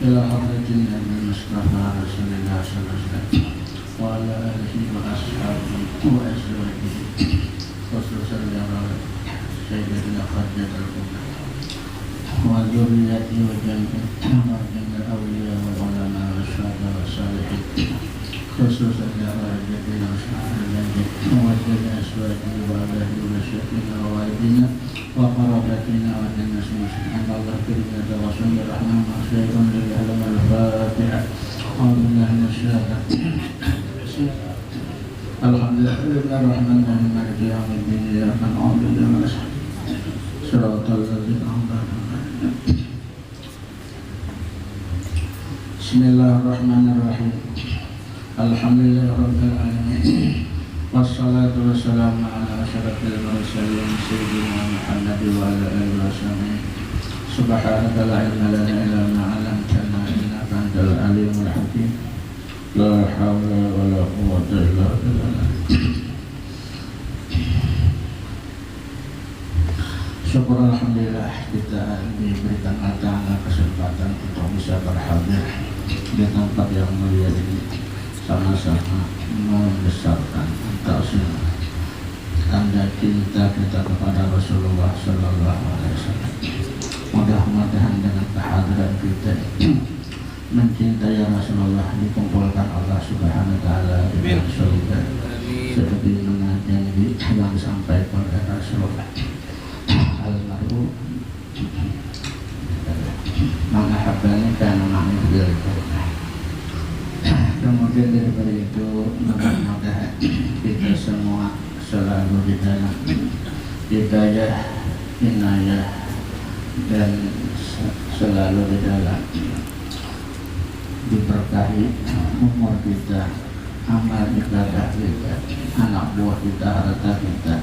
إلى حضرة النبي المصطفى رسول الله صلى الله عليه وسلم وعلى آله وأصحابه وأزواجه خصوصا على سيدنا خديجة الكبرى وذريته وجميع الأولياء والعلماء والشهداء والصالحين خصوصا على جدنا وجميع أزواجه وأهله وشيخنا ووالدنا وقرابتنا والناس المسلمين الله كريم رسول الرحمن شيء للعلم الفاتحة أعوذ بالله من الشيطان الحمد لله الرحمن الرحيم مالك يوم الدين إياك نعبد وإياك نستعين صراط الذين أنعمت عليهم بسم الله الرحمن الرحيم الحمد لله رب العالمين والصلاة والسلام على أشرف المرسلين سيدنا محمد وعلى آله وصحبه سبحانك لا علم لنا إلا ما علمتنا إنك أنت العليم الحكيم لا حول ولا قوة إلا بالله. Syukur alhamdulillah kita diberikan Allah kesempatan untuk bisa berhadir di tempat yang mulia ini, sama-sama membesarkan tauhid tanda cinta kita kepada Rasulullah Sallallahu Alaihi Wasallam. Mudah-mudahan dengan kehadiran kita mencintai Rasulullah dikumpulkan Allah Subhanahu Wa Taala di surga seperti mana janji yang disampaikan oleh Rasulullah. Almarhum menghabbani karena ma'amil. Kemudian daripada itu mudah-mudahan kita semua selalu di dalam hidayah, inayah dan selalu di dalam diberkahi umur kita, amal ibadah kita, anak buah kita, harta kita,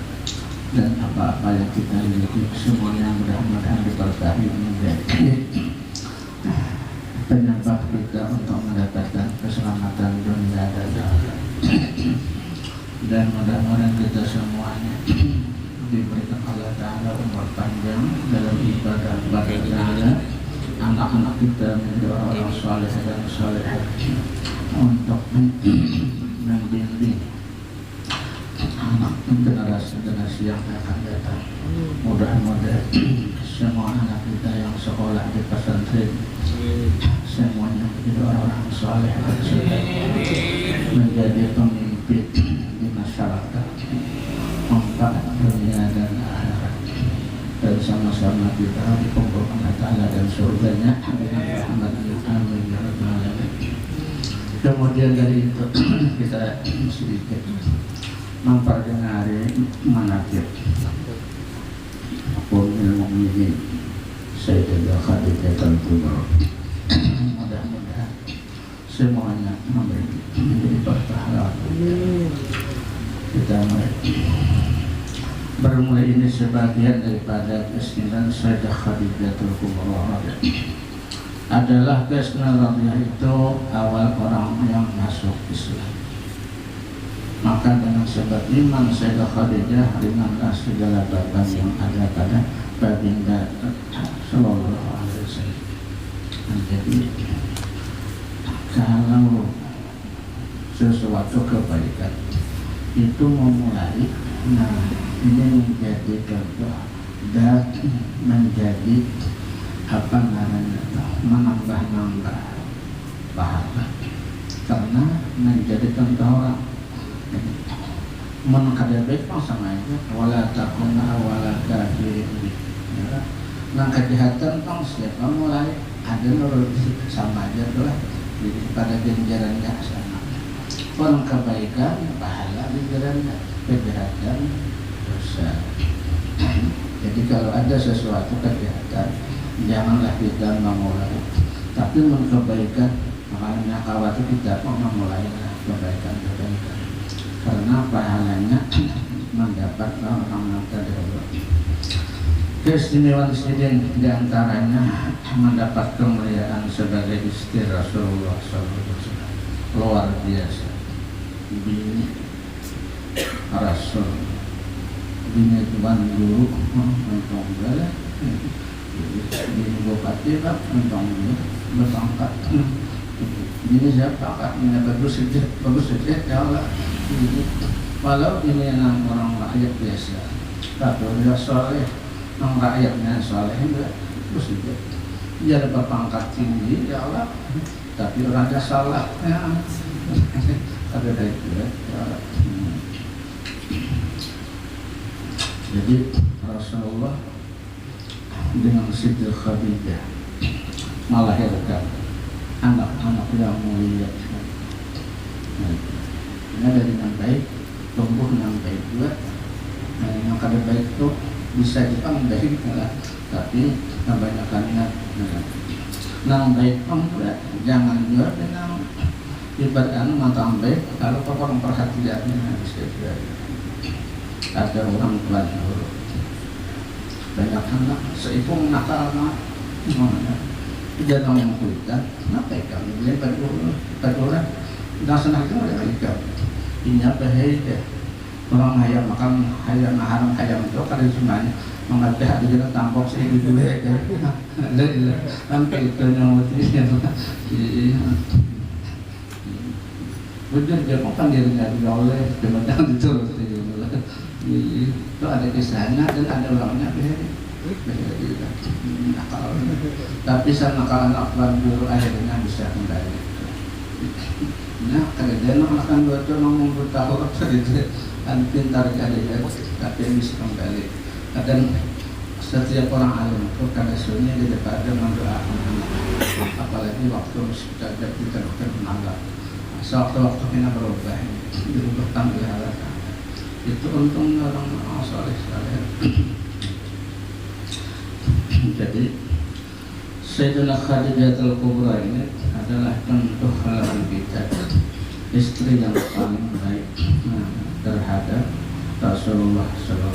dan apa-apa yang kita miliki semuanya mudah-mudahan diberkahi menjadi penyebab kita untuk mendapatkan keselamatan dunia dan akhirat. Dan mudah-mudahan kita semuanya diberikan Allah Ta'ala umur panjang dalam ibadah kepada Allah, anak-anak kita menjadi orang-orang saleh dan salehah untuk membimbing anak generasi yang akan datang. Mudah-mudahan semua anak kita yang sekolah di pesantren semuanya menjadi orang-orang saleh dan saleh, menjadi pemimpin di masyarakat, manfaat dunia dan akhirat, dan sama-sama kita dikumpulkan Allah Ta'ala dan surganya dengan rahmatnya. Amin ya rabbal alamin. Kemudian dari itu kita sedikit memperdengarkan manaqib Ummul Mukminin Sayyidah Khadijah al-Kubra. Mudah-mudahan semuanya menjadi berpahala. Kita bermulai ini sebagian daripada keistimewaan Sayyidah Khadijah al-Kubra adalah keistimewaan itu awal orang yang masuk Islam. Maka dengan sebab iman Sayyidah Khadijah ringanlah segala beban yang ada pada baginda Sallallahu Alaihi Wasallam. Jadi kalau sesuatu kebaikan itu memulai, nah ini menjadi contoh dan menjadi apa namanya, menambah-nambah pahala karena menjadi contoh orang. Menukar baik sama aja, wala takuna wala kafirin. Nah kejahatan tong siapa mulai ada nurut sama aja tuh lah. Jadi pada ganjarannya sama. Orang kebaikan pahala ganjarannya, kejahatan dosa. Jadi kalau ada sesuatu kejahatan, janganlah kita memulai. Tapi kebaikan, makanya khawatir kita memulai kebaikan-kebaikan. Karena pahalanya mendapat orang-orang terdahulu. Keistimewaan sidin diantaranya mendapat kemuliaan sebagai istri Rasulullah SAW. Luar biasa. Bini Rasul, bini tuan guru, untung bela, bini bupati, untung bela. berpangkat. Ini saya pangkatnya bagus saja ya Allah. Walau ini orang rakyat biasa, tapi dia soleh, orang rakyatnya soleh enggak bagus saja. Dia dapat pangkat tinggi ya Allah, tapi orangnya salah ya. Ada dari itu ya. Jadi Rasulullah dengan Siti Khadijah melahirkan anak-anak yang mulia. Ini dari yang baik, tumbuh yang baik juga. Yang kada baik itu bisa dipang baik, tapi kebanyakannya yang baik pun juga jangan juga dengan ibaratnya matang baik. Kalau orang perhatiannya bisa juga ada orang tua nurut. Banyak anak seipung nakal tidak tahu yang kulitan, kenapa ya kami beli pada orang dan senang itu ada mereka ini apa ya orang hayam makan hayam haram hayam itu kada semuanya mengatih ada jalan tampok saya gitu ya sampai itu nyamutisnya benar dia makan dirinya oleh jembatan diterus itu ada kisahnya dan ada orangnya nakal, tapi senakalan akbar dulu akhirnya bisa kembali. Nah, kerjaan akan betul ngomong bertahu itu kan pintar kali tapi bisa kembali. Kadang setiap orang alim itu karena sunyi di depan dia mendoakan, apalagi waktu sudah ada kita menanggap. Sewaktu-waktu kita berubah, dirubah tanggal halakan. Itu untungnya orang soleh. Jadi Sayyidina Khadijah Al-Kubra ini adalah contoh halaman kita, istri yang paling baik terhadap Rasulullah SAW.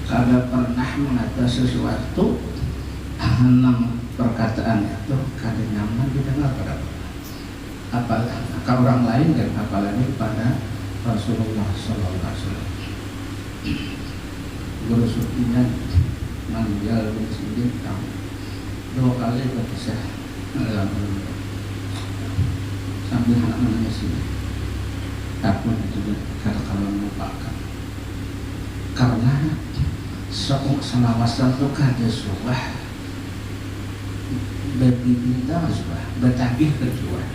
Kada pernah mengatakan sesuatu enam perkataan itu kada nyaman didengar pada apalagi orang lain dan apalagi pada Rasulullah SAW. Guru sufinya meninggal di sini dua kali berpisah sambil anak menangis ini. Aku juga kalau melupakan karena selawasan itu kada suah berbinta suah bertabih kejuah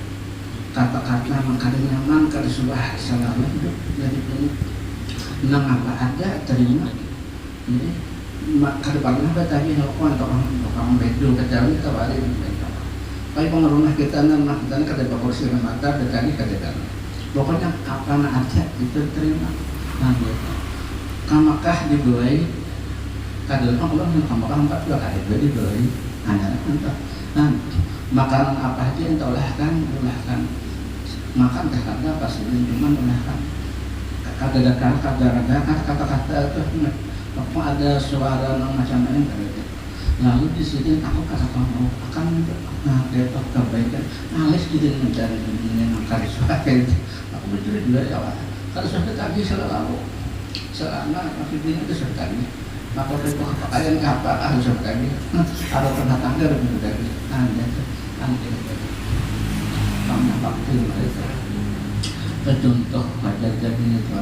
kata-kata makada nyaman kada suah selalu hidup jadi ini nang apa ada terima jadi kada pernah bertanya orang bedo kecuali kita balik tapi pengaruhnya kita nama kita kada berkursi mata bertanya kada pokoknya apa ada itu terima nah gitu kamakah dibeli kada orang yang kamakah 4 kali jadi dibeli hanya entah makanan apa aja yang ulahkan makan kata pas ini cuma ulahkan kata-kata itu apa ada suara macam ini lalu di sini aku kata kamu akan dapat kebaikan alis gitu mencari dunia yang kali suara itu aku berjuri juga ya Allah kalau sudah tadi selalu selama akhirnya itu sudah tadi maka itu pakaian apa harus sudah tadi ada pernah tangga begitu tadi aneh kamu waktu mereka contoh pada jadi itu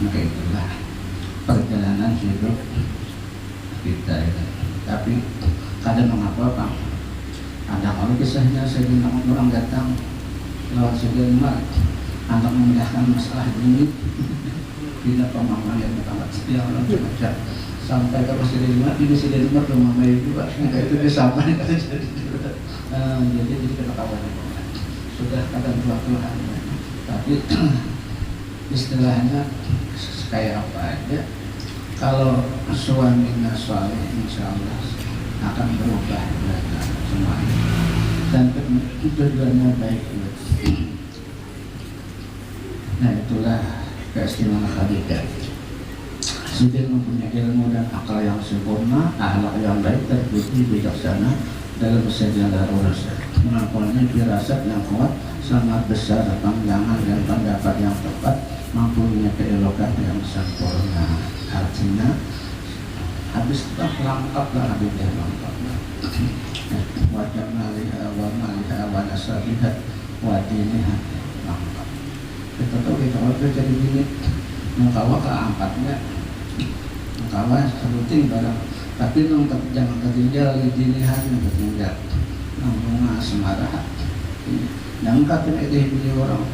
maka itulah perjalanan hidup kita ini. Tapi kadang mengapa Pak? Ada kalau kisahnya Sayyidina orang datang lewat Sayyidina anak memindahkan masalah ini tidak pemahaman yang sangat setia orang baca sampai ke Sayyidina ini Sayyidina rumah bayi juga itu disampaikan jadi kita kawan sudah kadang Tuhan tapi istilahnya kayak apa aja kalau suaminya soleh insya Allah akan berubah semuanya dan tujuannya baik. Nah itulah keistimewaan Khadijah. Siti mempunyai ilmu dan akal yang sempurna, akhlak yang baik, terbukti bijaksana dalam segala urusan. Mempunyai firasat yang kuat, sangat besar pandangan dan pendapat yang tepat, mempunyai keelokan yang sempurna. Artinya habis itu lengkap lah Khadijah lengkap lah. Wajah maliha wa nasabiha wa diniha lengkap. Kita tahu kita waktu jadi gini mengkawa keangkatnya mengkawa sebutin barang tapi nung jangan ketinggal di diniha yang ketinggal nunggu semarah nangkat kena ide orang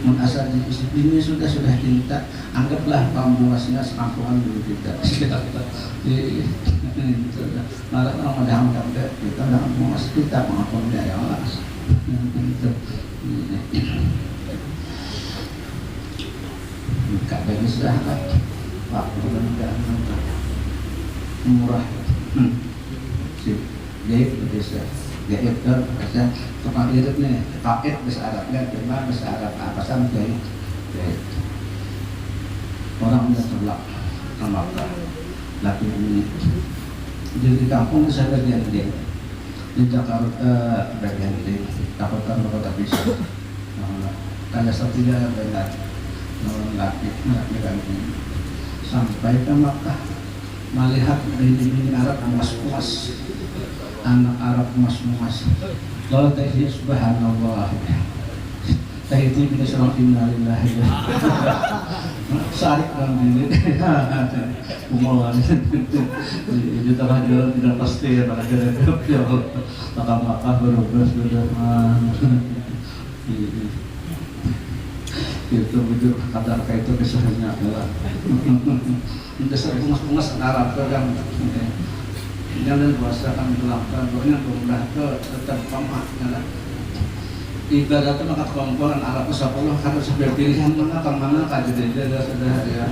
mun asal ini sudah cinta anggaplah pambuasnya sekampungan dulu kita malah orang ada anggap kita dalam pambuas kita mengampun dia ya Allah tak bagi sudah waktu dan murah sip jadi bisa gaib kan bisa tukang irit nih paket bisa Arabnya cuma bisa Arab apa sampai orang yang terlak sama laki ini di kampung saya bagian D di Jakarta bagian D Kabupaten Kota bisa tanya satunya dengan laki sampai ke Makkah melihat ini Arab emas-emas anak Arab emas-emas lalu tadi subhanallah tadi ini seorang innalillahi sarik dalam diri umawan itu terhadap tidak pasti pada kira-kira ya maka berubah sudah itu begitu kadar itu kisahnya adalah dasar bungas-bungas Arab kan jangan puasakan belakang pokoknya berubah ke tetap pamaknya ibaratnya maka kemampuan Arab sepuluh harus sampai pilihan mana kajian sudah ya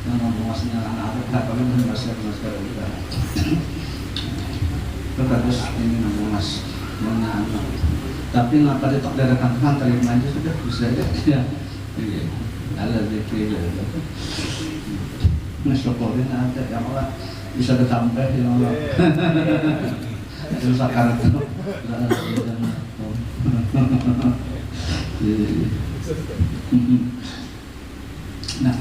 yang bungasnya Arab kalau bahasa juga terus ini bungas mana tapi ngapa ditok dadakan Tuhan terima aja sudah bisa aja ya ada zikir ngesyukurin ada yang Allah bisa ditambah ya Allah susah karena itu nah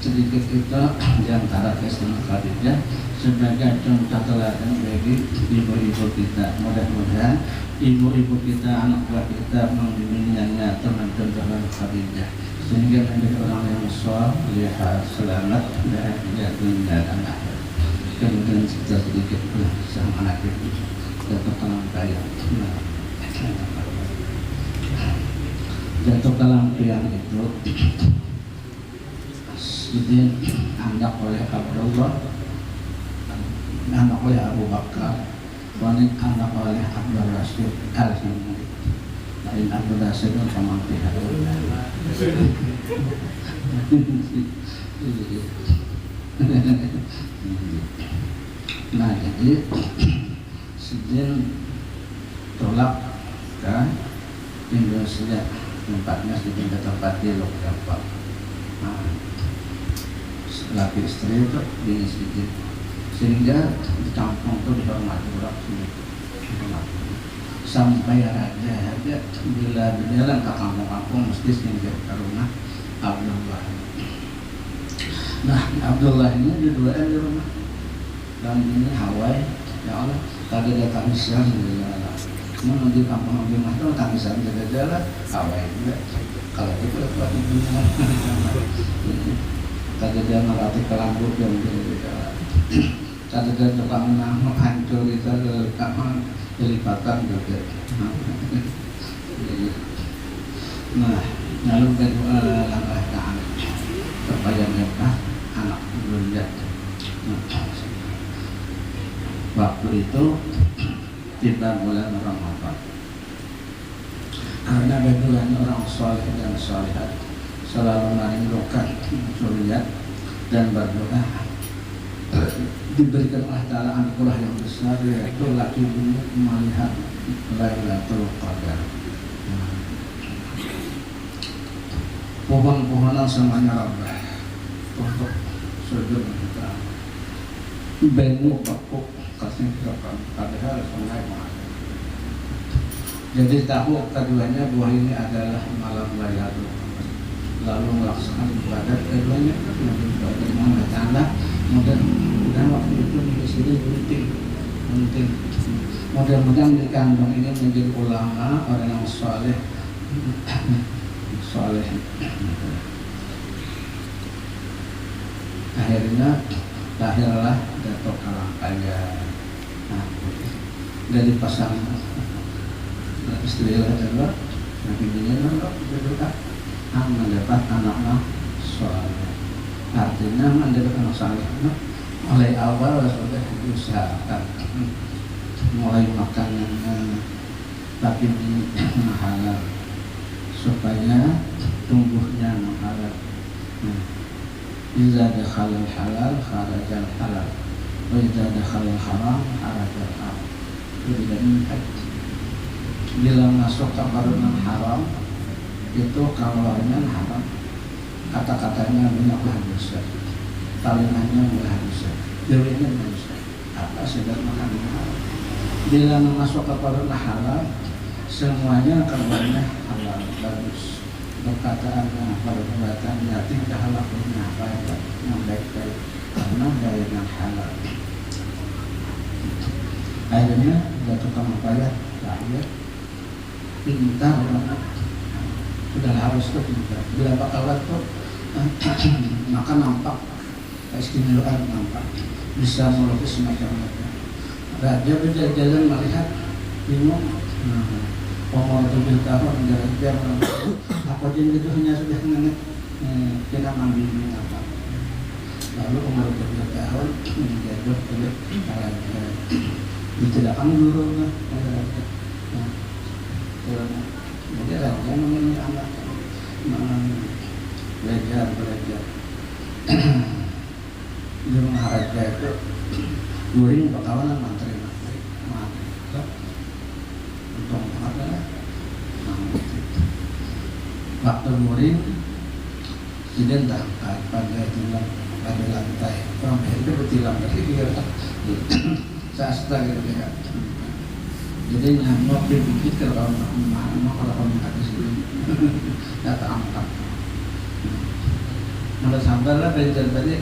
sedikit kita diantara kisah Khadijah sebagai contoh teladan bagi ibu-ibu kita. Mudah-mudahan ibu-ibu kita, anak buah kita membimbingnya teman-teman Khadijah sehingga menjadi orang yang saleh, selamat dari dunia dan akhirat. Kemudian kita sedikit sama anak itu jatuh ke lampion. Jatuh ke lampion itu Sidin anak oleh Abdullah, anak oleh Abu Bakar, wanita anak oleh Abdul Rasid Al-Himri. Lain Abdul Rasid itu sama pihak. Nah jadi Sidin tolak ke Indonesia, tempatnya Sidin tempat di Lokapal. Laki istri itu bini sedikit sehingga di kampung itu dihormati orang sampai raja bila berjalan ke kampung-kampung mesti singgah ke rumah Abdullah. Nah Abdullah ini diduain di rumah dan ini Hawaii ya Allah tadi dia tangisan mau di kampung rumah itu tangisan jalan Hawaii juga kalau itu buat ibunya tadi dia melatih ke rambut yang tadi dia coba menang hancur itu kelipatan juga. Nah lalu kedua langkah taat supaya mereka anak belia. Waktu itu kita bulan Ramadan karena bulan orang soleh dan solehat selalu merindukan suriat dan berdoa diberikan Allah Ta'ala anugerah yang besar yaitu laki bumi melihat Lailatul Qadar. Pohon-pohonan semuanya rabah untuk sujud kita benu bakuk kasih kirakan padahal sungai mahal. Jadi tahu keduanya bahwa ini adalah malam Lailatul Qadar lalu melaksanakan ibadat keduanya ibadat dengan Allah. Mudah-mudahan waktu itu di sini penting. Mudah-mudahan di kandung ini menjadi ulama, orang yang soleh. Akhirnya lahirlah Dato' Kalangkaya. Nah, dari pasangan istri adalah Nabi Dina berdoa mendapat anak soleh. Artinya mendapat anak soleh mulai awal sudah diusahakan, mulai makanannya tapi halal supaya tumbuhnya halal. Iza dakhalal halal kharajal halal wa iza dakhalal haram kharajal haram. Bila masuk ke barunan haram itu keluarnya haram, kata-katanya minaklah dosa, talingannya mudah dosa, dirinya dosa, apa sedang makan haram. Bila masuk ke barunan halal semuanya keluarnya halal, bagus. Perkataannya, perbuatannya, tingkah lakunya baik, yang baik-baik karena dari yang halal. Akhirnya Dato' Kalangkaya lahir pintar banget, sudah harus tuh pintar. Bila bakal waktu maka nampak keistimewaan, nampak bisa melukis macam-macam. Raja berjalan melihat bingung. Umur 7 tahun dia apa jenis itu hanya sudah mengenai kita ngambil apa. Lalu umur 7 tahun menjadi oleh raja. Tidak akan guru jadi raja memilih anak belajar di rumah raja itu guring bakalan mantri untung banget lah. Waktu guring tidak terangkat pada tilang pada lantai orang itu bertilang dari kira sastra gitu ya. Jadi nyamuk dipikir kalau kamu di sini data angkat. Menurut sabar lah belajar tadi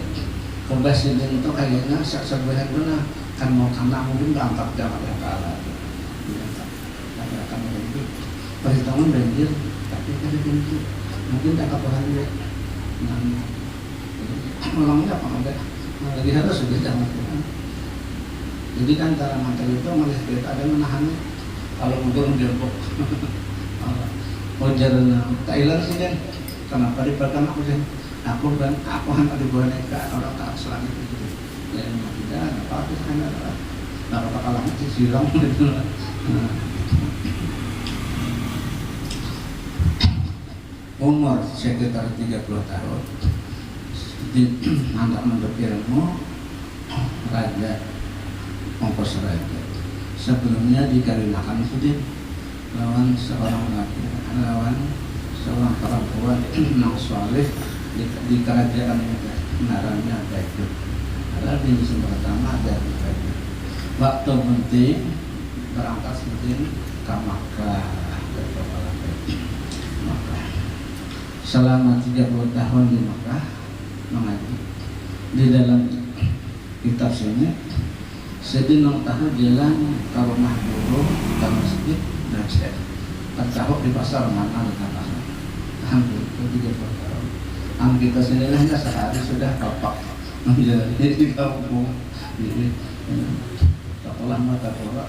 kebas ini itu kayaknya sebuah benar kan mau kena mungkin berangkat jangan yang kalah. Akan banjir, perhitungan banjir, tapi ada banjir, mungkin tak kapahan dia. Ulangnya apa ada? Lagi harus sudah jangan Tuhan. Jadi kan cara mantel itu melihat kita ada menahannya. Kalau mundur menjemput, wajar Thailand sih kan. Kenapa di pertama aku sih? Aku hanya ada boneka orang tak selang itu. Dan tidak apa-apa kan ada. Nah apa kalah itu silang gitu. Umur sekitar 30 tahun mantap untuk ilmu raja ongkos raja sebelumnya dikarenakan itu lawan seorang laki lawan seorang perempuan yang soleh di kerajaan menaranya baik adalah di musim pertama ada waktu penting berangkat penting ke Makkah selama 30 tahun di Makkah mengaji. Di dalam kitab sini sedinong tahu jalan ke rumah guru ke masjid dan saya tahu di pasar mana letak pasar. Hampir 30 tahun. Kita sini hanya sehari sudah bapak menjalani di kampung. Jadi tak lama tak lama.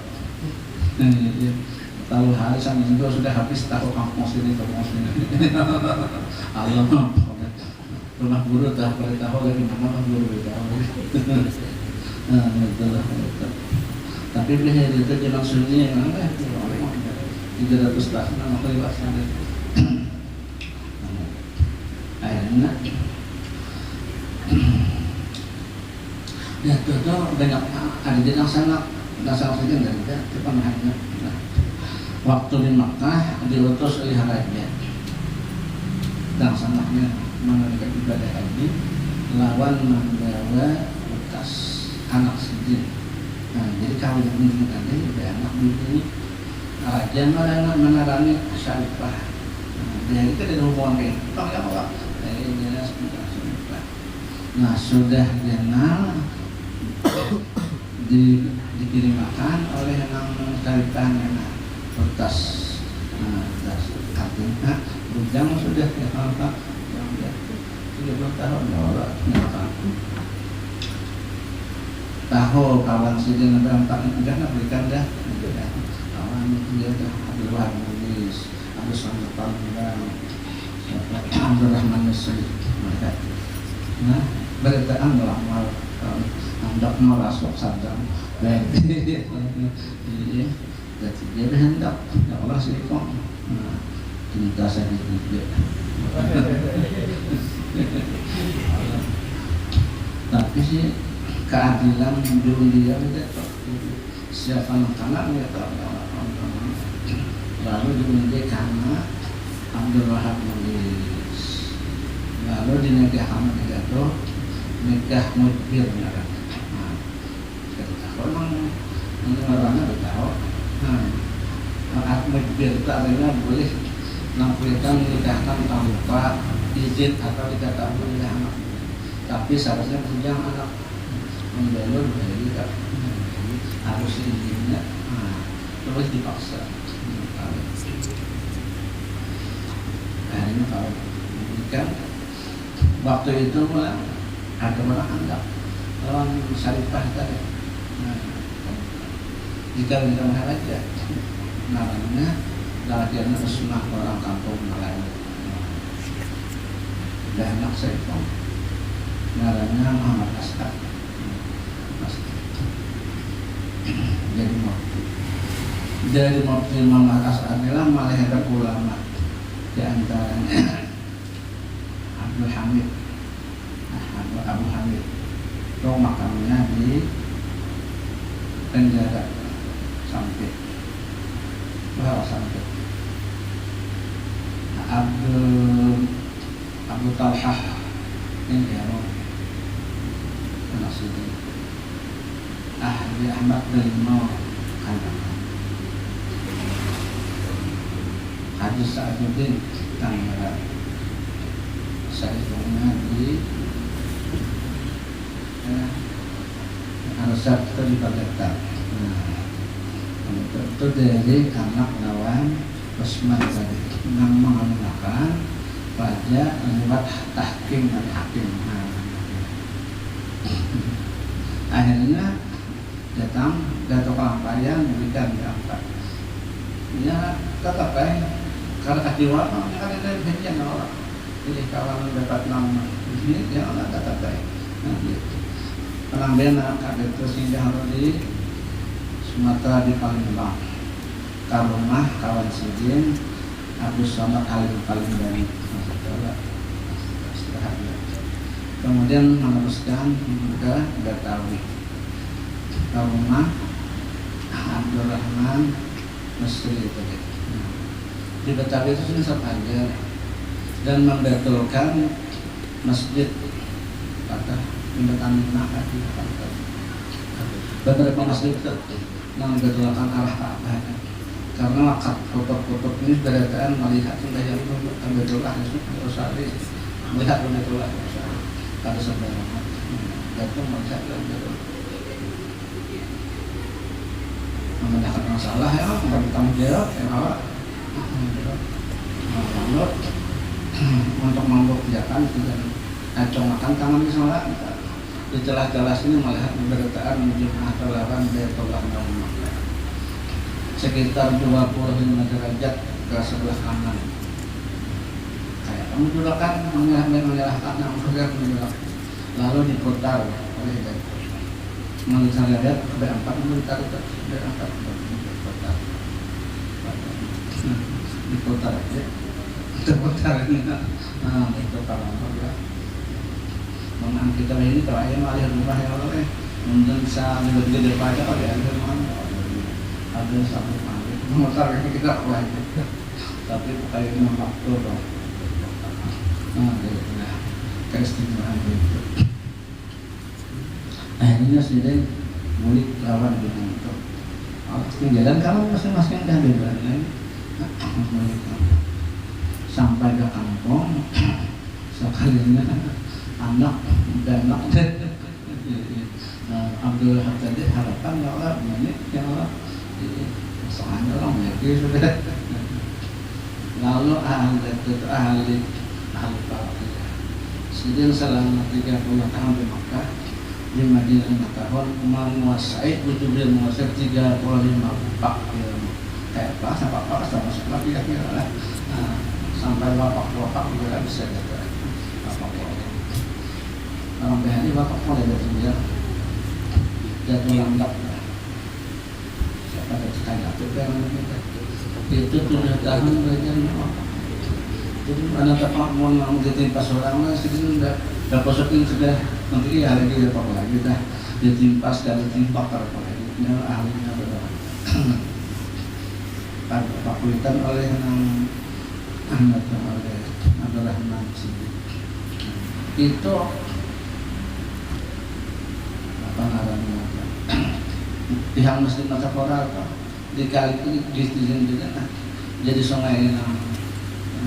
Tahu hari seminggu sudah habis tahu kampung sini. Allah rumah guru tak boleh tahu lagi mana guru tahu. Betul. Tapi beliau itu jalan sunyi yang mana? 300 tahun nama kewasan. Akhirnya, ya itu banyak ada jenang sana, dasar saja tidak depan hanya. Waktu di Makkah diutus oleh raja dan sanaknya menunaikan ibadah haji lawan membawa bekas anak sijil. Nah, jadi kalau yang menunjukkan ini udah anak ini raja menarani syarifah. Dia itu ada hubungan kayak yang ini sudah. Nah sudah kenal dikirimkan oleh nang kaitan kertas artinya bujang sudah apa yang dia 30 tahun ya Allah tahu kawan sidin berempat udah berikan dah kawan dia dah Abdul Wahab Munis Abdul Samad Panggilan Abdul Rahman Nasri mereka nah beritaan melamal hendak merasuk sadam baik iya jadi hendak ya Allah sih kok cinta saya juga tapi sih keadilan dunia itu siapa makanan ya lalu dimenjadi karena Abdul Wahab Munis lalu dinegahkan itu nikah mudbir ketika orang orangnya tahu mudbir itu artinya boleh nampilkan menikahkan tanpa izin atau tidak tahu anak tapi seharusnya punya anak menjalur dari harus izinnya terus dipaksa akhirnya kalau memberikan waktu itu malah ada orang anggap orang syarifah tadi jika kita mengajar namanya latihan sunnah orang kampung Melayu dan anak saya itu namanya Muhammad Asad jadi mufti Muhammad Asad adalah melahirkan ulama di antaranya Abdul Hamid Abu Hamid itu makamnya di penjara sampai Abu Talhah ini ya Nasiri Ahli Ahmad bin Nur Haji Sa'aduddin Tangerang saya punya di Arusat itu di Baghdad. Itu dari anak lawan Usman tadi yang menggunakan pada lewat tahkim dan hakim. Akhirnya datang Dato' Kalampayan memberikan diangkat. Ya tetap karena kadiwala kan ada bagian orang. Jadi kawan dapat nama ini dia orang tetap baik. Penambahan ada terus yang di Sumatera di Palembang. Karumah kawan sidin Abdul Samad paling banyak kemudian meneruskan ke Betawi Karumah Abdul Rahman Nasri tadi di Betawi itu sudah saja dan membetulkan masjid kata pembetaan nakal di beberapa masjid itu membetulkan arah Ka'bah karena wakaf foto-foto ini berdasarkan melihat yang Abdullah Rosali melihat Abdullah Rosali pada sebenarnya itu melihat Abdullah memecahkan masalah ya bertanggung jawab ya awak untuk membuktikan dan acung-acung tangan misalnya di celah-celah ini melihat berdasarkan jumlah terlawan Baitullah Muhammad sekitar 25 derajat ke sebelah kanan. Kayak kamu dulu kan menyalahkan yang bergerak menolak, lalu diputar oleh Baitullah. Melihat lihat B4 diputar diputar aja, diputar ini. Nah itu kalau enggak, memang kita ini kalau ayam alih rumah yang oleh mungkin bisa lebih gede pada kalau ada mana. Ada satu kali motor ini kita kuat tapi kayak waktu dong keistimewaan itu akhirnya sudah mulik lawan dengan itu jalan kalau masing-masing dah bebas sampai ke kampung sekalinya anak dan anak Abdul Haddad harapan ya Allah ini ya Allah soalnya orang ya sudah lalu ahli Baqiyah sedang selama 30 tahun di Makkah di Madinah 5 tahun menguasai 35 pak kayak apa sama dia lah sampai bapak juga bisa jaga bapak orang behani bapak mulai dari dia jatuh lambat siapa ada sekali itu 7 tahun belajar jadi anak bapak mau ditimpa seorang lah sedih udah posokin sudah nanti hari ini apa lagi dah ditimpa sekali timpa apa lagi ini ahlinya berapa pakulitan oleh Ahmad oleh Abdul Rahman itu apa namanya pihak muslim mata koral dikali di juga jadi sungai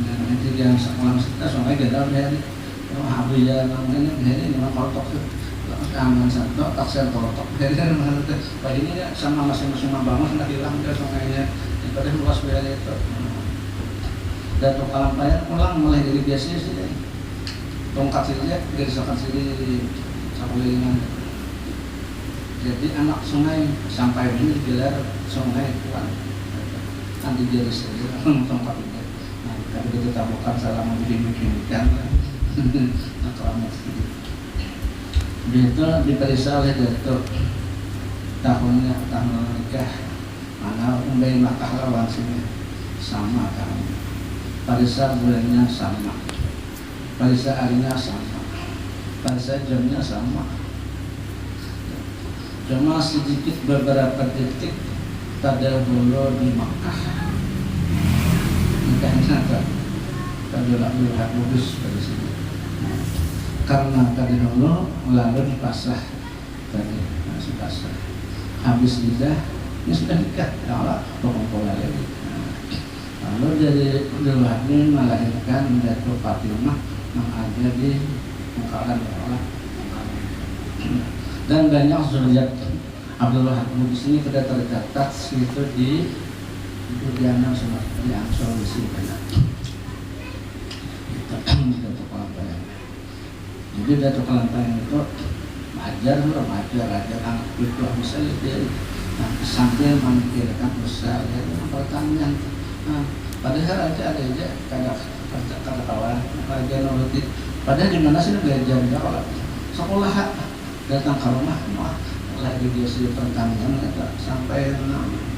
nanti yang sekolah kita sungai gedal dari habis jalan namanya dari lima kotok aman satu taksir kotok dari mana tuh pak ini ya sama masing-masing bangun sudah hilang ke sungainya pada luas biaya itu dan tokalan payah pulang mulai dari biasanya sih tongkat saja dari sokat sini sakulingan jadi anak sungai sampai ini gelar sungai kuat nanti jadi saja tongkat itu nah kalau kita tabukan salah membimbingkan kelamat dia itu diperiksa oleh dokter tahun nikah mana umbai Makkah lawan sini sama kan periksa bulannya sama periksa harinya sama periksa jamnya sama cuma sedikit beberapa detik tadahulu di Makkah nikahnya tadahulu habis dari sini karena tadahulu lalu dipasrah tadi masih pasrah habis lidah ini sudah nikah ya Allah pokok-pokok lagi lalu dari Abdul melahirkan Datuk Fatimah yang ada di Mekaran ya Allah dan banyak zuriat Abdul Wahab di sini sudah tercatat itu di Diana sama di Ansor di sini banyak itu Datuk Kalampayang jadi Datuk Kalampayang itu ajar anak itu misalnya dia sambil memikirkan usaha pertanian padahal ada kata kawan raja nuruti padahal di mana sih belajar kalau sekolah datang ke rumah lagi dia sih pertanian sampai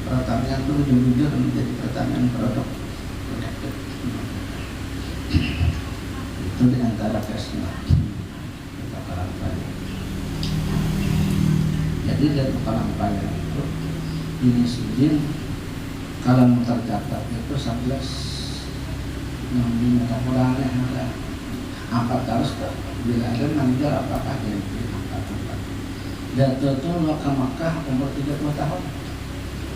pertanian itu ujung-ujung menjadi pertanian produk itu diantara kesnya kita Kalampayang jadi dari Kalampayang itu ini sidin kalau tercatat itu 11 yang diminta kurangnya ada 400 bila ada meninggal apakah jadi 4 Dato itu ke Makkah umur 30 tahun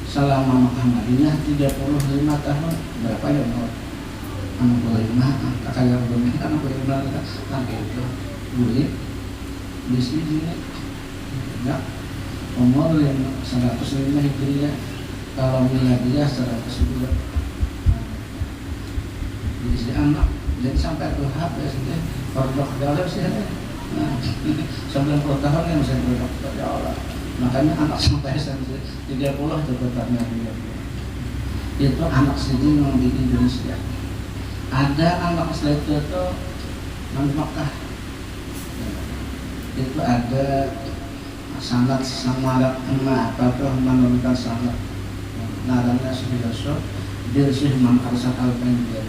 selama Makkah Madinah 35 tahun berapa ya umur 65 kakak yang belum 65 lagi itu bulik di sini ya umur yang 105 Hijriah kalau miladiah 102 jadi si anak jadi sampai ke HP sih produk dalam sih 90 tahun yang bisa produk ya Allah makanya anak sampai 30 itu bertanya dia itu anak sini yang di Indonesia ada anak setelah itu di Makkah itu ada sangat samarat apa tuh menurunkan sangat narangnya Syekh dia Syekh Imam Arsad Al-Banjir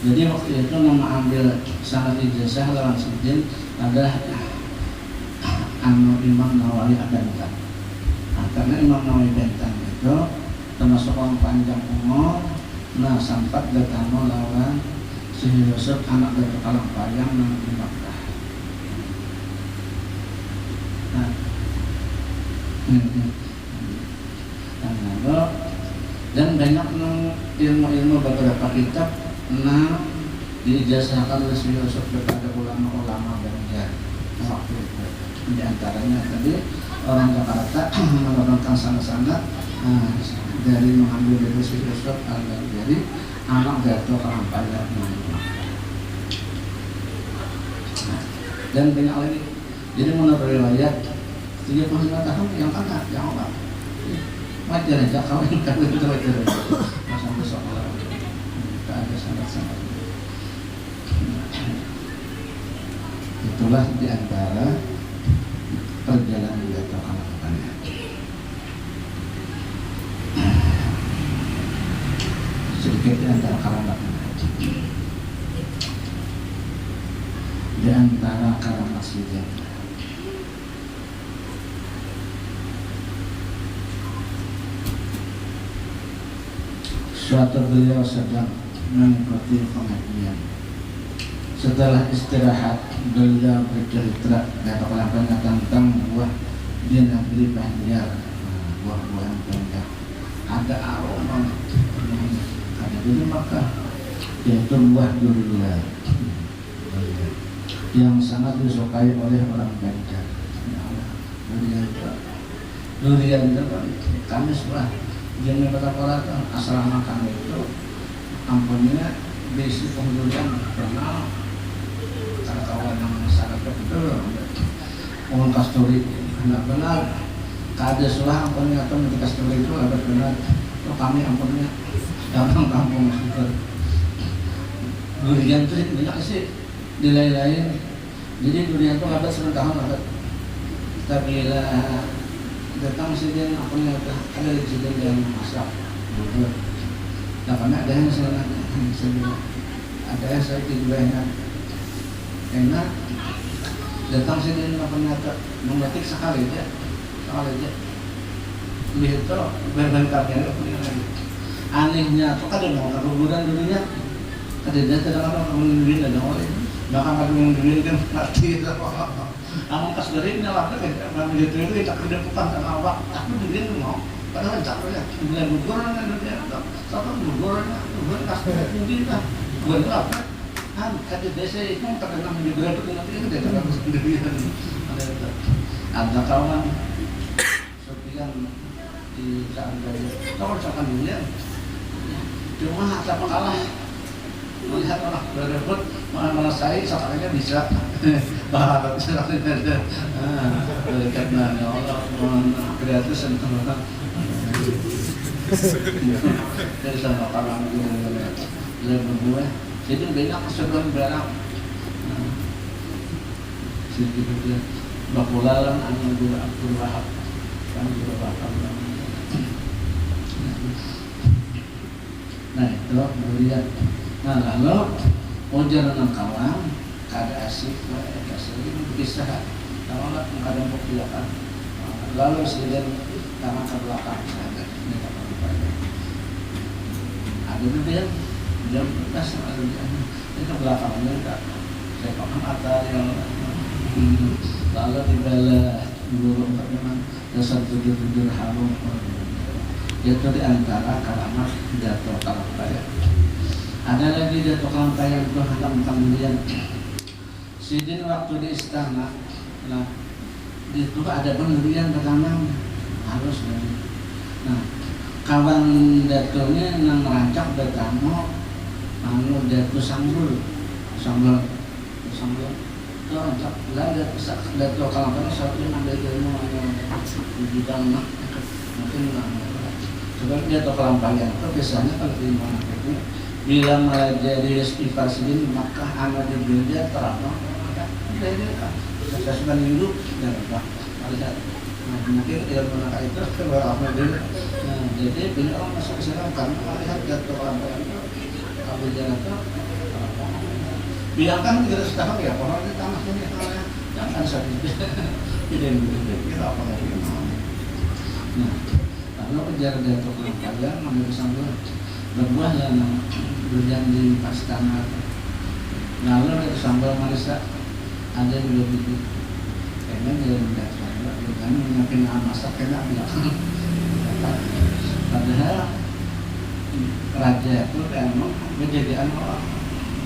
jadi waktu itu nama ambil sangat ijazah lawan sidin ada Imam Nawawi Bentan karena Imam Nawawi Bentan itu termasuk orang panjang umur nah sempat datang lawan Syekh Yusuf anak dari Kalampayang yang di Makkah dan banyak ilmu-ilmu beberapa kitab diijazahkan oleh Syekh Yusuf kepada ulama-ulama Banjar waktu itu. Di antaranya tadi orang Jakarta menurunkan sangat-sangat dari mengambil dari Syekh Yusuf Al-Banjari, anak Dato' Karampayar. Dan banyak lagi. Jadi menurut riwayat 35 tahun yang anak, yang orang wajar aja kawin itu wajar aja. Sampai sekolah kita ada sangat-sangat. Itulah diantara perjalanan Dato' Karampayar. Sedikit diantara karamat, diantara karamat sejarah. Suatu beliau sedang mengikuti pengajian. Setelah istirahat, beliau bercerita Dato' Karampayar tentang buah di negeri Banjar. Buah-buahan Banjar ada aroma, ada di Makkah, yaitu buah durian yang sangat disukai oleh orang Banjar. Durian itu kami sudah jangan kata-kata asrama kami itu ampunnya besi durian pernah kawan yang sangat betul orang kasturi benar-benar kades lah ampunnya atau nanti kasturi itu ada benar itu kami ampunnya datang kampung itu durian itu banyak sih nilai-nilai. Jadi durian itu ada tahun ada tapi datang sini ampunnya ada di sini yang masak nah karena ada yang ada yang saya tidak enak datang sini ternyata memetik sekali aja lihat tuh berbentarnya anehnya tuh kadang mau keruburan dulunya kadang tidak ada orang duit ada oleh bahkan kadang duit kan mati namun pas dari ini lah kan itu kita kerja bukan karena awak aku duit tuh mau padahal capeknya bulan guguran ada dia satu guguran kas duit lah bulan apa kata desa itu terkenal juga itu nanti itu terkenal sendirian ada kawan sekian di Sanggai kawan sekian dunia cuma apa kalah melihat orang berebut malah saya sekarangnya bisa bahkan sekarang ada karena Allah gratis dan teman dari sana orang lebih buah. Jadi banyak keseruan barang sedikit bakulalan anu dua Abdul Wahab kan dua bakal nah itu melihat nah lalu ujar dengan kawan kada asik kisah kalau kadang berkeliakan lalu sedang tangan ke belakang ada dia jam belas itu belakangnya enggak saya paham atau yang lalu dibela guru memang dasar tujuh harum itu diantara karamat Dato' Karampayar. Ada lagi Dato' Karampayar itu hendak kemudian sidin waktu di istana nah itu ada pendirian bertanam harus nah kawan Dato'-nya yang merancak bertanam anu Dato' Sanggul itu rancak lah Dato' Karampayar satu yang ada ilmu di bidang mungkin sebab Dato' Karampayar itu biasanya kalau di mana itu bila jadi istighfar sidin maka anak dia terapkan dari saya sudah hidup dan apa melihat mungkin ilmu nak itu keluar dulu jadi bila orang masuk ke sana karena melihat Dato' Karampayar Abu Janata biarkan kita sudah ya orang di tanah ini jangan sakit tidak kita apa lagi nah karena penjara Dato' Karampayar mengambil sambal berbuah dan berjanji pas tanah lalu Dato' sambal marisa ada yang belum itu karena dia tidak sambal bukan menyakin masak kena bilang padahal raja itu memang kejadian orang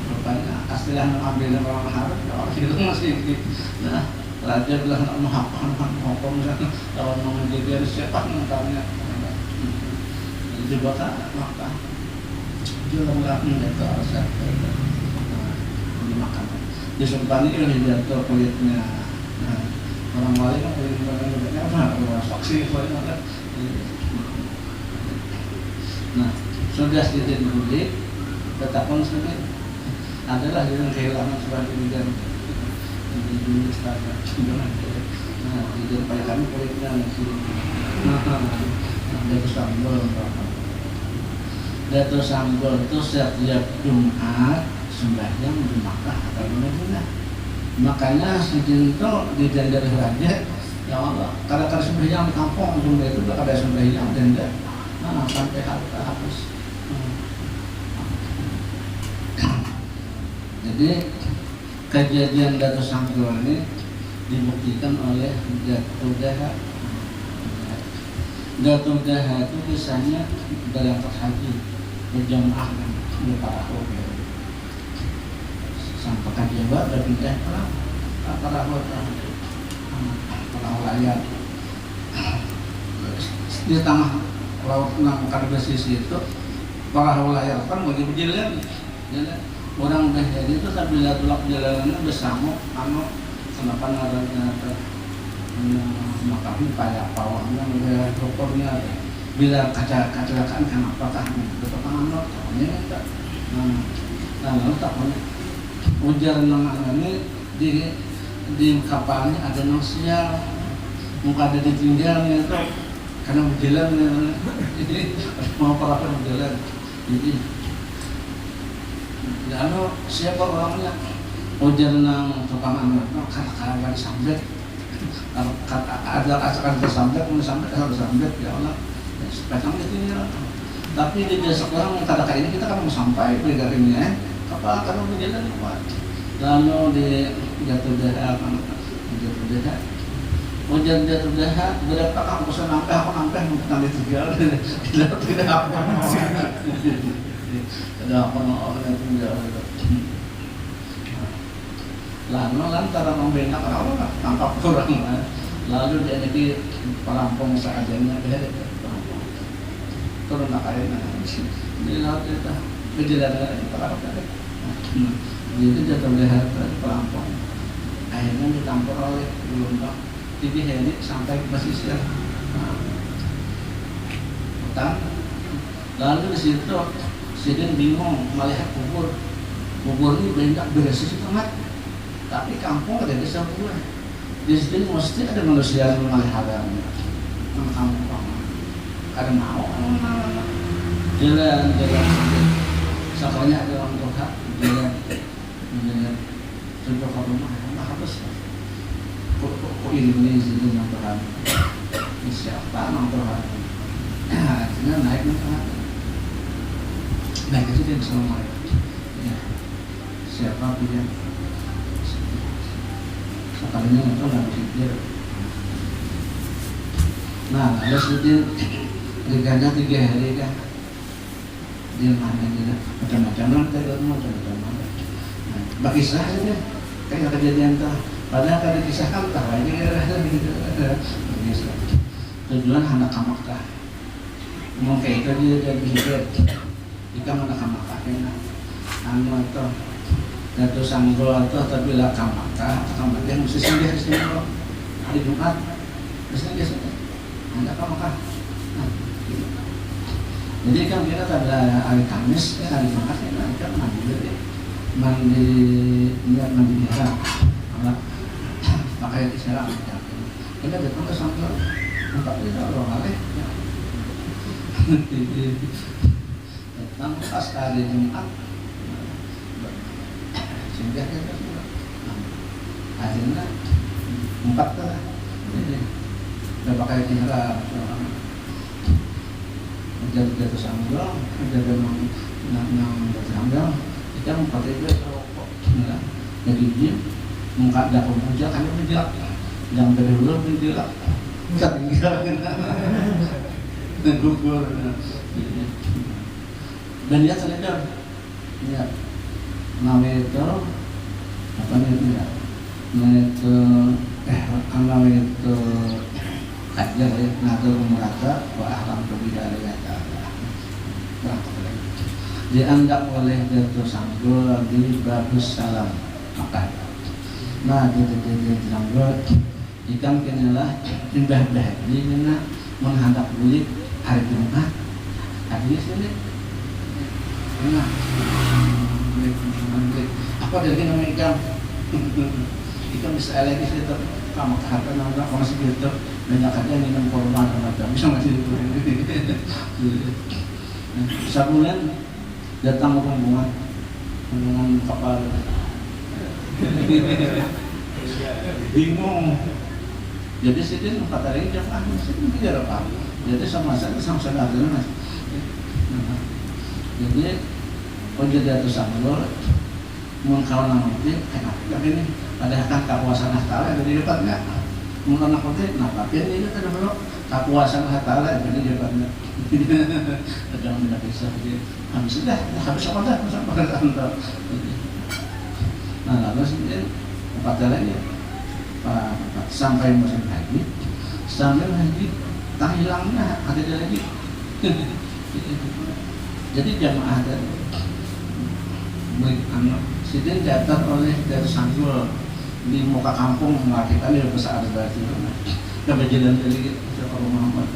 rupanya istilah mengambil orang harus orang itu masih nah raja bilang mau apa misalnya kalau mau menjadi siapa namanya juga kan maka jual nggak itu harus dimakan di sebelah ini udah jatuh kulitnya orang lain kan kulitnya apa saksi soalnya nah sudah sedikit kulit tetapkan sedikit adalah yang kehilangan sebagai bidang di istana nah di depan kami kulitnya masih Dato Sambal Dato Sambal itu setiap Jumat sembahyang di Makkah atau di Madinah. Makanya si Jinto di dari raja ya Allah kadang-kadang sembahyang di kampung Sunda itu udah ada sembahyang denda sampai habis. Jadi kejadian Dato Sambal ini dibuktikan oleh Dato Daha. Dato Daha itu biasanya berangkat haji berjamaah di Parahu sampai ke Jawa dan pindah ke Parahu layar di tengah laut Nangkar Besisi itu Parahu layar kan bagi berjalan orang udah jadi itu tapi lihat tulak jalanannya bersama kenapa ada makanya kayak pawangnya udah propornya bila kecelakaan kenapa ketepangan ini enggak lalu takutnya ujar ini di kapalnya ada sial muka ada ditinggalnya itu karena berjalan jadi mau para berjalan jadi lalu siapa orangnya ujar nang tukang anak karena sampai ada asalkan tersambat ya Allah sepasang itu ya tapi di desa orang kata ini kita kan mau sampai begarinya apa kalau berjalan kuat lalu di Jatuh Daha ujian Jatuh Daha berapa kamu bisa sampai aku sampai nanti tinggal tidak apa tidak apa yang tinggal lalu lantaran membina kalau tampak kurang lalu dia jadi pelampung seadanya dia turun kainnya di laut itu berjalan pelampung jadi Jatuh Daha pelampung akhirnya ditampur oleh gelombang tinggi heli sampai ke pesisir hutan lalu di situ Sidin bingung melihat kubur ini banyak bersih banget tapi kampung ada desa pula di sini mesti ada manusia yang melihat kampung ada mau jalan sekolahnya ada orang tua jalan contoh ke rumah habis kok ini sini nonton siapa nonton akhirnya naik itu dia selama siapa punya sekalinya itu nggak berpikir. Nah, lalu seperti reganya 3 hari kan, dia mana dia macam-macam macam-macam. Nah, bagi kisah saja, kayak kejadian tuh. Padahal kalau dikisahkan tak lagi gitu. Tujuan hendak ke Makkah. Mungkin itu dia jadi hijrah. Jika hendak ke Makkah, anu itu Dato Sanggol itu apabila ke Makkah, dia mesti singgah di sini hari Jumat, mesti di sini. Hendak ke Makkah. Jadi kan kita pada hari Kamis, hari Jumat kita mandi biasa. Pakai Islam. Kita datang ke Sanggol, untuk itu orang lain. Datang pas hari Jumat. Sehingga kita akhirnya 4 lah jadi udah pakai tinggal jatuh Sanggol jaga nang Sanggol kita pakai itu rokok jadi dia muka dapat puja kan puja yang dari dulu puja nggak tinggal dan gugur dan dia sadar ya nawaitu apa namanya nawaitu nawaitu hajar nado umrata wa ahram billahi ta'ala. Dianggap oleh Dato' Sanggul di Babus Salam maka nah di Sanggul ikan kenalah imbah-imbah ini menghadap bulik hari Jumat hadis ini nah apa dari namanya ikan bisa lagi itu kamu kata nama kamu segitu banyak aja minum korban macam bisa masih itu sebulan datang rombongan kapal bingung jadi sidin empat hari jamaah sidin tidak apa jadi sama saudara mas jadi wajah Dato' Sanggul mengkawan nanti tapi ini padahal kan kapuasan Ta'ala jadi depannya mungkin nanti kenapa ini ada belum kapuasan Ta'ala jadi depannya jangan tidak bisa habis sudah habis apa dah nah lalu kemudian empat lagi sampai musim haji sambil haji tak hilangnya ada lagi jadi jamaah dari sidin datang oleh Dato' Sanggul di muka kampung melakukan di besar ada berarti kebejalan dari Rasulullah Muhammad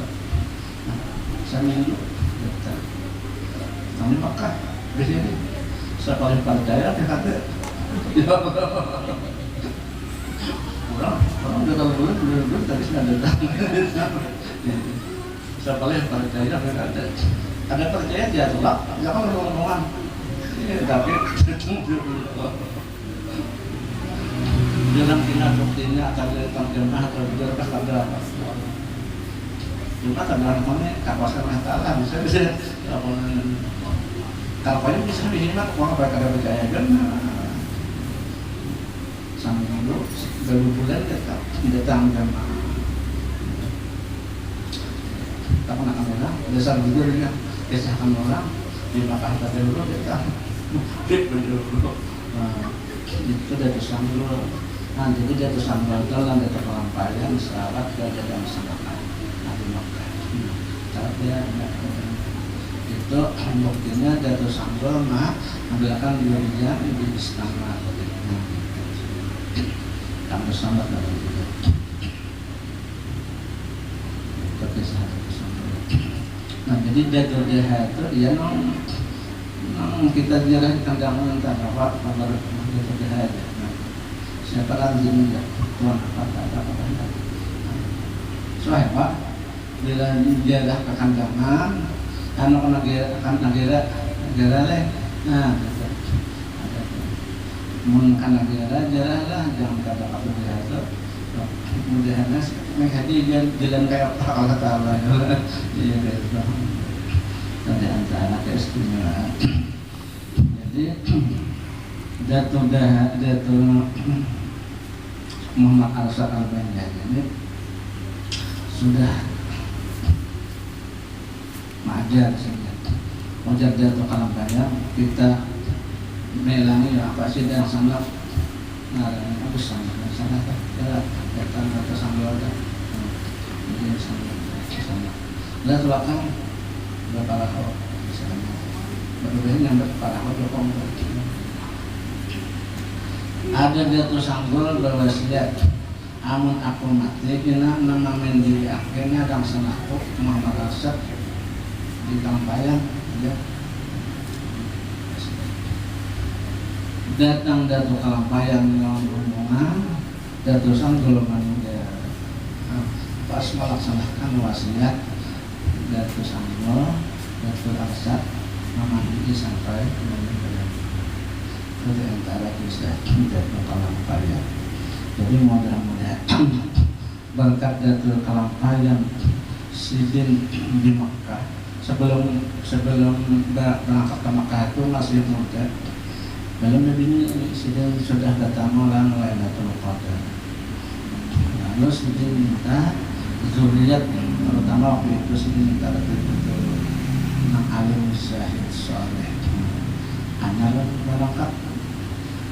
saya minggu kami Makkah di sini saya paling percaya dia kata orang udah tahu dulu tadi sudah datang saya paling percaya dia kata ada percaya dia tolak jangan ngomong-ngomongan tapi dalam tingkat buktinya akan terjemah atau berkas ada apa juga adalah namanya kawasan Ta'ala bisa kapalnya bisa minimal uang bakal percaya kan sampai dulu baru bulan datang jamaah tak pernah orang dasar tidurnya kisahkan orang di Makkah tadi dulu datang dulu itu Dato' Sanggul nanti itu Dato' Sanggul dalam Dato' Kelampayan syarat gajah dan sangat di Makkah tapi itu buktinya Dato' Sanggul mengambilkan dirinya di istana kamu sangat dalam juga nah jadi Dato' Deha itu dia kita jarang tanggapan entah apa Dato' Deha aja siapa lagi ini ya Tuhan apa soalnya Pak bila jarak ke kandangan anak negara leh nah mengkan negara jarah lah jangan kata apa biasa mudahan menghadi jalan kayak Allah Ta'ala ya ada antara keistimewaan jadi Dato' Muhammad Arsyad Al-Banjari ini sudah mengajar mengajar Dato' Kelampayan kita melangi apa sih dan sangat habis sangat datang Dato' Sanggul ada jadi sangat dan belakang berapa lama berbeda yang berapa lama ada Dato' Sanggul berwasiat amun aku mati kena nama mendiri akhirnya dan senakku Muhammad Arsyad di Kelampayan ya datang Dato' Kelampayan dengan rombongan Dato' Sanggul pas melaksanakan wasiat Dato' Sanggul Dato' Arsyad memanggil sampai ke antara kisah Dato' Kelampayan jadi mudah-mudahan berkat Dato' Kelampayan sidin di Makkah sebelum berangkat ke Makkah itu masih muda dalam Nabi ini sudah datang malam Lailatul Qadar lalu sidin minta zuriat terutama waktu itu sidin minta alim syahid soleh hanya berangkat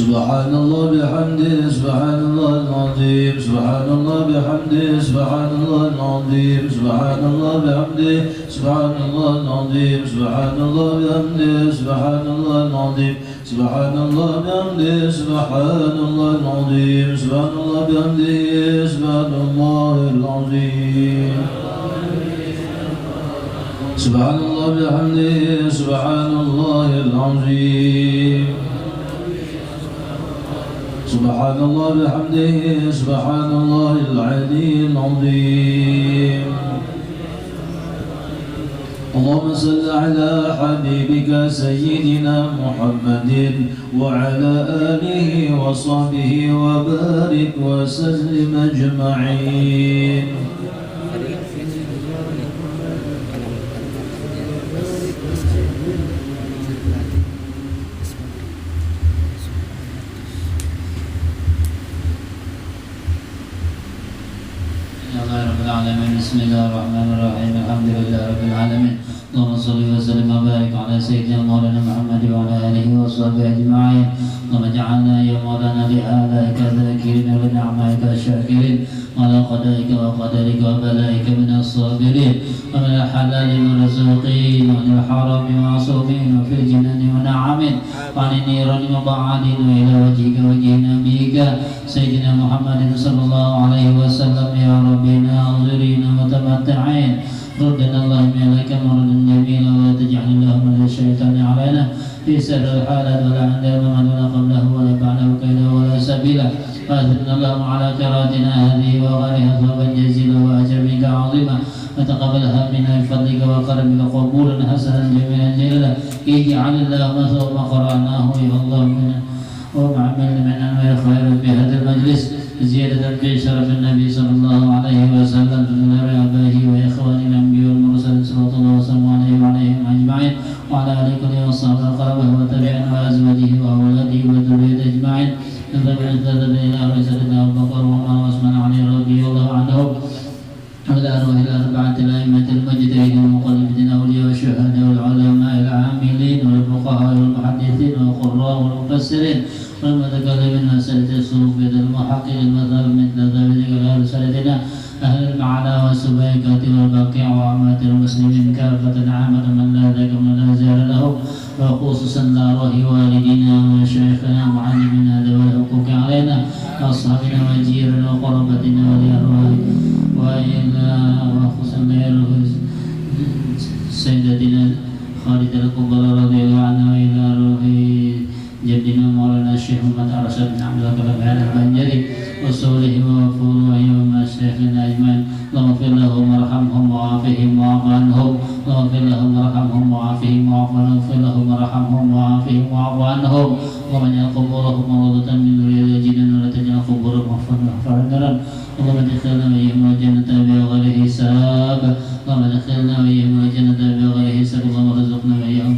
سبحان الله بحمده سبحان الله العظيم سبحان الله بحمده سبحان الله العظيم سبحان الله بحمده سبحان الله العظيم سبحان الله بحمده سبحان الله العظيم سبحان الله بحمده سبحان الله العظيم سبحان الله بحمده سبحان الله العظيم سبحان الله بحمده سبحان الله العظيم سبحان الله بحمده سبحان الله العلي العظيم اللهم صل على حبيبك سيدنا محمد وعلى آله وصحبه وبارك وسلم أجمعين. بسم الله الرحمن الرحيم الحمد لله رب العالمين اللهم صل وسلم وبارك على سيدنا مولانا محمد وعلى اله وصحبه اجمعين اللهم اجعلنا يا مولانا لآلائك الذاكرين ولنعمائك الشاكرين وعلى قضائك وقدرك وبلائك من الصابرين ومن الحلال مرزوقين ومن الحرام معصومين وفي الجنان منعمين وعن النيران مبعدين والى وجهك وجه نبيك سيدنا محمد صلى الله عليه وسلم يا ربي ناظرين متمتعين ردنا اللهم إليك مردا جميلا ولا تجعل اللهم للشيطان علينا في سر الحالات ولا عند الممات ولا قبله ولا بعده كيدا ولا سبيلا وأثبتنا اللهم على قراءتنا هذه وغيرها ثوابا جزيلا وأجر منك عظيما وتقبلها منا بفضلك وكرمك قبولا حسنا جميلا جليلا اجعل اللهم ثوب قرأناه يا الله منا ومعمل من أنوار خير في هذا المجلس زيادة في شرف النبي صلى الله عليه وسلم من آبائه وإخوانه الأنبياء والمرسلين صلى الله وسلم عليه وعليهم أجمعين وعلى آله كله وصحبه وقربه وتبعه وأزواجه وأولاده وذريته أجمعين نتبع إلى رسالة البقر وعمر وعثمان علي رضي الله عنهم وإلى أرواح الأربعة الأئمة المجتهدين والمقلدين أولياء والشهداء والعلماء العاملين والفقهاء والمحدثين والقراء والمفسرين والمتكلمين وسلة الصوفية المحقق المذهب مثل ذلك الأهل سلتنا أهل المعنى والسبيكة والبقيع وعامة المسلمين كافة عامة من لا ذاك من لا زال له وخصوصا لأرواح والدينا ومشايخنا معلمنا ذوي الحقوق علينا وأصحابنا وجيرنا وقربتنا ولأرواح وإلى وخصوصا لأرواح سيدتنا خالد الكبرى رضي الله عنه وإلى أرواح جدنا مولانا الشيخ محمد أرشد بن عبد الله البنجري وصوله وفروعه ومشايخنا أجمعين اللهم اغفر لهم وارحمهم وعافهم واعف عنهم اللهم اغفر لهم وارحمهم وعافهم واعف عنهم اغفر لهم وارحمهم وعافهم واعف عنهم ومن اجعل قبورهم روضة من رياض الجنة ولا تجعل قبورهم محفرة اللهم ادخلنا وإياهم الجنة بغير حساب اللهم ادخلنا وإياهم الجنة بغير حساب اللهم ارزقنا وإياهم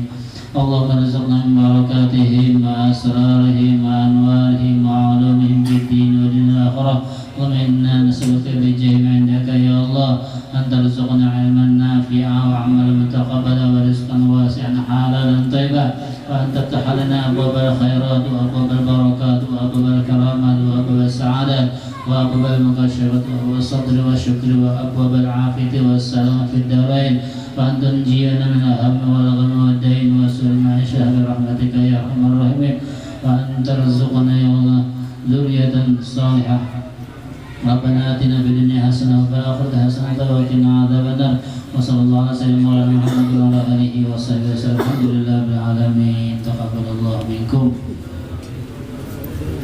اللهم ارزقنا من بركاتهم وأسرارهم وأنوارهم وعلومهم في الدين والدنيا والآخرة اللهم إنا نسألك بالجهل عندك يا الله أن ترزقنا علما نافعا وعملا متقبلا ورزقا واسعا حلالا طيبا وأن تفتح لنا أبواب الخيرات وأبواب البركات وأبواب الكرامات وأبواب السعادات وأبواب المكاشفة والصبر والشكر وأبواب العافية والسلام في الدارين وأن تنجينا من الهم والغم والدين وسوء المعيشة برحمتك يا أرحم الراحمين وأن ترزقنا يا الله ذرية صالحة ربنا آتنا في الدنيا حسنة وفي الآخرة حسنة وقنا عذاب النار وصلى الله على سيدنا مولانا محمد وعلى آله وصحبه وسلم الحمد لله رب العالمين تقبل الله منكم.